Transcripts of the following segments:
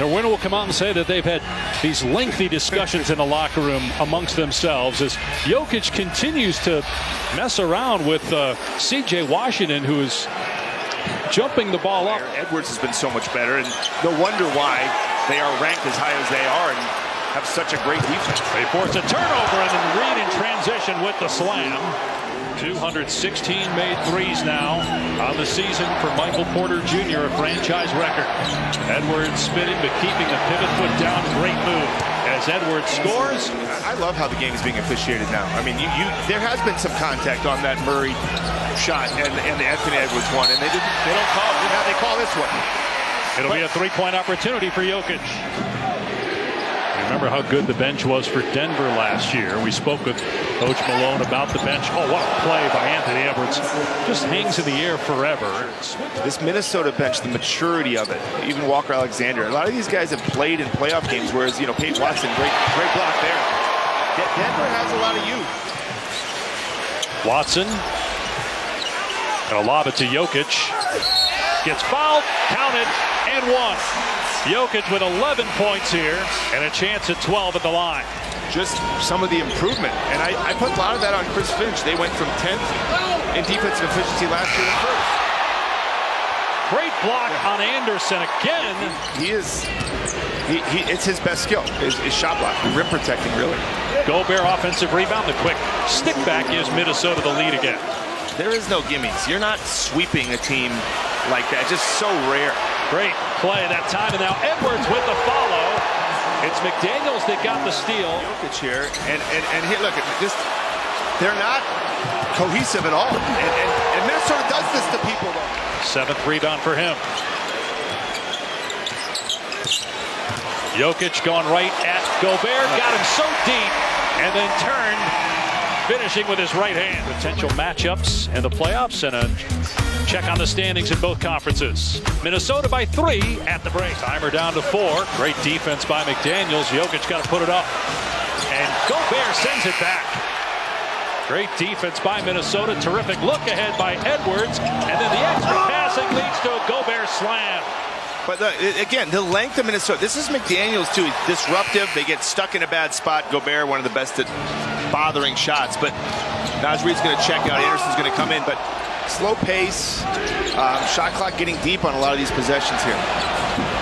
Their winner will come out and say that they've had these lengthy discussions in the locker room amongst themselves as Jokic continues to mess around with C.J. Washington, who is jumping the ball up. Edwards has been so much better, and no wonder why they are ranked as high as they are and have such a great defense. They force a turnover, and then Reed in transition with the slam. 216 made threes now on the season for Michael Porter Jr., a franchise record. Edwards spinning but keeping the pivot foot down. Great move as Edwards scores. I love how the game is being officiated now. I mean, there has been some contact on that Murray shot and the Anthony Edwards one, and they don't call it. Now they call this one. It'll be a three-point opportunity for Jokic. Remember how good the bench was for Denver last year. We spoke with Coach Malone about the bench. Oh, what a play by Anthony Edwards. Just hangs in the air forever. This Minnesota bench, the maturity of it, even Walker Alexander. A lot of these guys have played in playoff games, whereas, Page Watson, great block there. Denver has a lot of youth. Watson. Gonna lob it to Jokic. Gets fouled, counted, and one. Jokic with 11 points here and a chance at 12 at the line. Just some of the improvement. And I put a lot of that on Chris Finch. They went from 10th in defensive efficiency last year to first. Great block on Anderson again. It's his best skill, is shot blocking, rim protecting, really. Gobert offensive rebound. The quick stick back gives Minnesota the lead again. There is no gimmies. You're not sweeping a team like that. Just so rare. Great play that time, and now Edwards with the follow. It's McDaniels that got the steal. Jokic here, and here, look, they're not cohesive at all. And Minnesota does this to people, though. Seventh rebound for him. Jokic going right at Gobert, got him so deep, and then turned, finishing with his right hand. Potential matchups in the playoffs and a check on the standings in both conferences. Minnesota by 3 at the break. Timer down to 4. Great defense by McDaniels. Jokic got to put it up. And Gobert sends it back. Great defense by Minnesota. Terrific look ahead by Edwards. And then the extra passing leads to a Gobert slam. But again, the length of Minnesota. This is McDaniels too. Disruptive. They get stuck in a bad spot. Gobert, one of the best at bothering shots. But Naz Reid's going to check out. Anderson's going to come in. But slow pace, shot clock getting deep on a lot of these possessions here.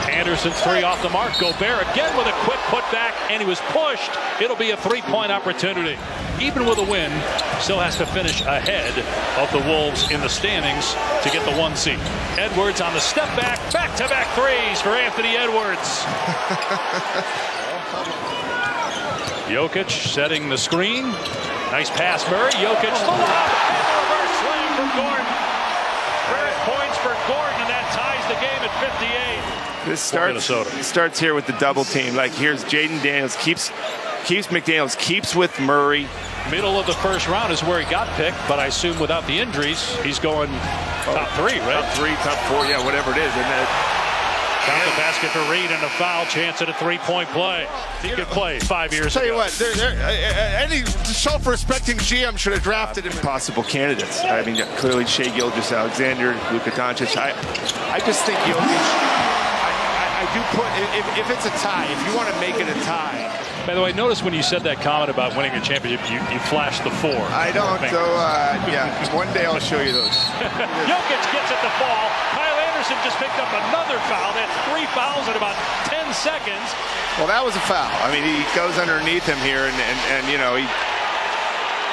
Anderson's three off the mark. Gobert again with a quick putback, and he was pushed. It'll be a three-point opportunity. Even with a win, still has to finish ahead of the Wolves in the standings to get the 1 seed. Edwards on the step back, back-to-back threes for Anthony Edwards. Jokic setting the screen. Nice pass, Murray. Jokic the lob. Slam from Gordon. 3 points for Gordon, and that ties the game at 58. This starts here with the double team. Like, here's Jaden Daniels, keeps McDaniels, keeps with Murray. Middle of the first round is where he got picked, but I assume without the injuries, he's going top 3, right? Top 3, top 4, yeah, whatever it is. And got the basket for Reed and a foul chance at a three-point play. He could play 5 years ago. Tell you what, any self-respecting GM should have drafted him. Possible candidates. I mean, clearly Shai Gilgeous-Alexander, Luka Doncic. I just think Jokic. I do put, if it's a tie, if you want to make it a tie. By the way, notice when you said that comment about winning a championship, you flashed the 4. I don't, though. Yeah, one day I'll show you those. Jokic gets it to fall. Kyle Anderson just picked up another foul. That's 3 fouls in about 10 seconds. Well, that was a foul. I mean, he goes underneath him here, and you know,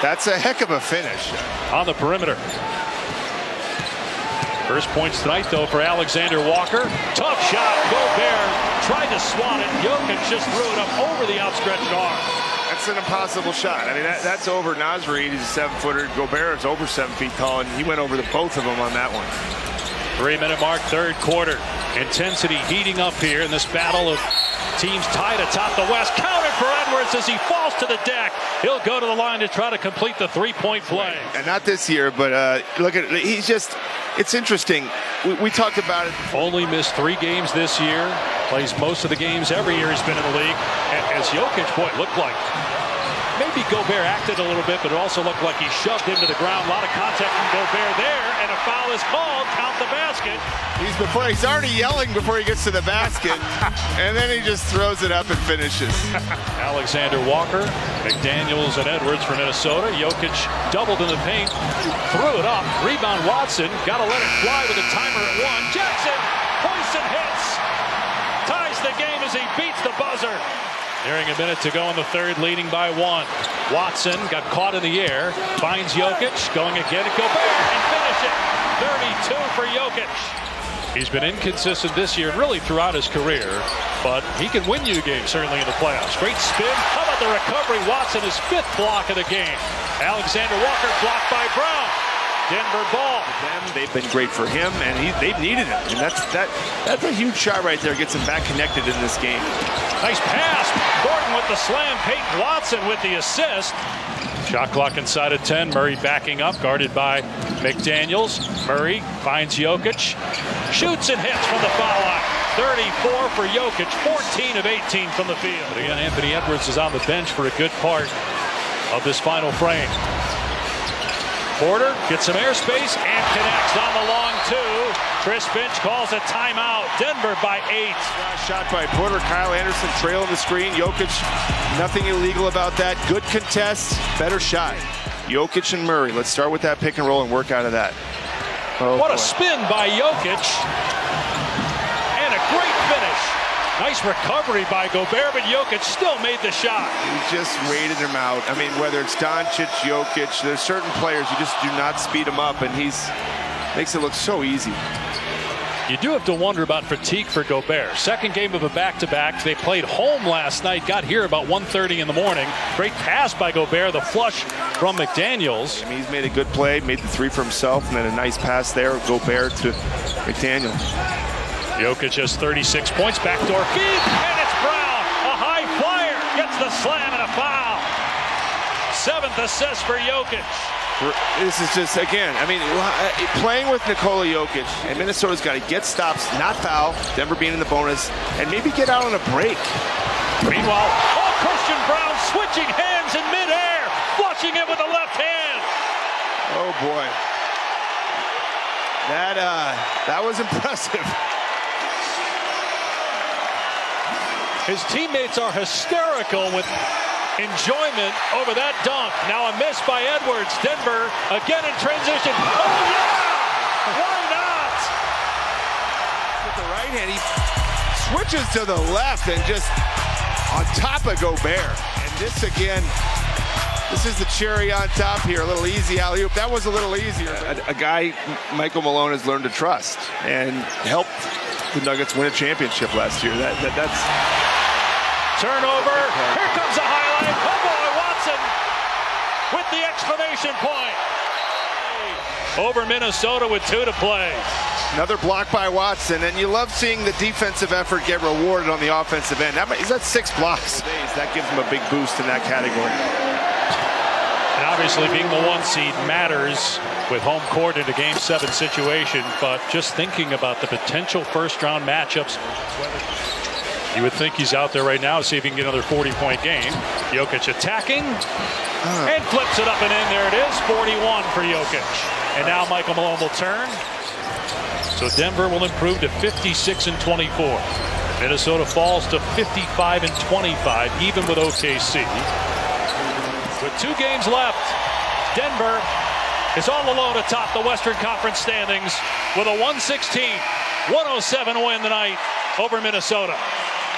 that's a heck of a finish. On the perimeter. First points tonight, though, for Alexander Walker. Tough shot. Gobert tried to swat it. Jokic just threw it up over the outstretched arm. That's an impossible shot. I mean, that's over Naz Reid. He's a 7-footer. Gobert is over 7 feet tall, and he went over the both of them on that one. 3-minute mark, third quarter. Intensity heating up here in this battle of teams tied atop the West. Counted for Edwards as he falls to the deck. He'll go to the line to try to complete the three-point play. And not this year, but look at he's just. It's interesting. We talked about it. Only missed 3 games this year. Plays most of the games every year he's been in the league. As Jokic, boy, looked like Maybe Gobert acted a little bit, but it also looked like he shoved him to the ground. A lot of contact from Gobert there, and a foul is called. Count the basket. He's already yelling before he gets to the basket, and then he just throws it up and finishes. Alexander Walker, McDaniels, and Edwards for Minnesota. Jokic doubled in the paint, threw it up. Rebound Watson, got to let it fly with a timer at 1. Jackson, points and hits. Ties the game as he beats the buzzer. Nearing a minute to go in the third, leading by 1. Watson got caught in the air, finds Jokic, going again at Gobert, and finish it. 32 for Jokic. He's been inconsistent this year and really throughout his career, but he can win you games, certainly in the playoffs. Great spin. How about the recovery? Watson, his 5th block of the game. Alexander Walker blocked by Brown. Denver ball. They've been great for him, and they've needed him. And that's a huge shot right there. Gets him back connected in this game. Nice pass. Gordon with the slam. Peyton Watson with the assist. Shot clock inside of 10. Murray backing up, guarded by McDaniels. Murray finds Jokic. Shoots and hits from the foul line. 34 for Jokic. 14 of 18 from the field. But again, Anthony Edwards is on the bench for a good part of this final frame. Porter gets some airspace and connects on the long 2. Chris Finch calls a timeout. Denver by 8. Shot by Porter. Kyle Anderson trailing the screen. Jokic, nothing illegal about that. Good contest, better shot. Jokic and Murray. Let's start with that pick and roll and work out of that. Oh, what boy. a spin by Jokic. And a great finish. Nice recovery by Gobert, but Jokic still made the shot. He just waited him out. I mean, whether it's Doncic, Jokic, there's certain players you just do not speed him up, and makes it look so easy. You do have to wonder about fatigue for Gobert. Second game of a back-to-back. They played home last night, got here about 1:30 in the morning. Great pass by Gobert, the flush from McDaniels. I mean, he's made a good play, made the 3 for himself, and then a nice pass there, Gobert to McDaniels. Jokic has 36 points, backdoor feed, and it's Brown. A high flyer, gets the slam and a foul. 7th assist for Jokic. This is just, again, I mean, playing with Nikola Jokic, and Minnesota's got to get stops, not foul, Denver being in the bonus, and maybe get out on a break. Meanwhile, Christian Brown switching hands in midair, flushing it with the left hand. Oh, boy. That was impressive. His teammates are hysterical with enjoyment over that dunk. Now a miss by Edwards. Denver again in transition. Oh, yeah! Why not? With the right hand, he switches to the left and just on top of Gobert. And this again, this is the cherry on top here. A little easy alley-oop. That was a little easier. A guy Michael Malone has learned to trust and helped the Nuggets win a championship last year. That's... Turnover. Here comes a highlight. Oh boy, Watson with the exclamation point. Over Minnesota with 2 to play. Another block by Watson, and you love seeing the defensive effort get rewarded on the offensive end. Is that 6 blocks? That gives him a big boost in that category. And obviously being the 1 seed matters with home court in a Game 7 situation, but just thinking about the potential first-round matchups, you would think he's out there right now, see if he can get another 40-point game. Jokic attacking and flips it up and in. There it is, 41 for Jokic. And now Michael Malone will turn. So Denver will improve to 56-24. Minnesota falls to 55-25, even with OKC. With 2 games left, Denver is all alone atop the Western Conference standings with a 116-107 win tonight over Minnesota.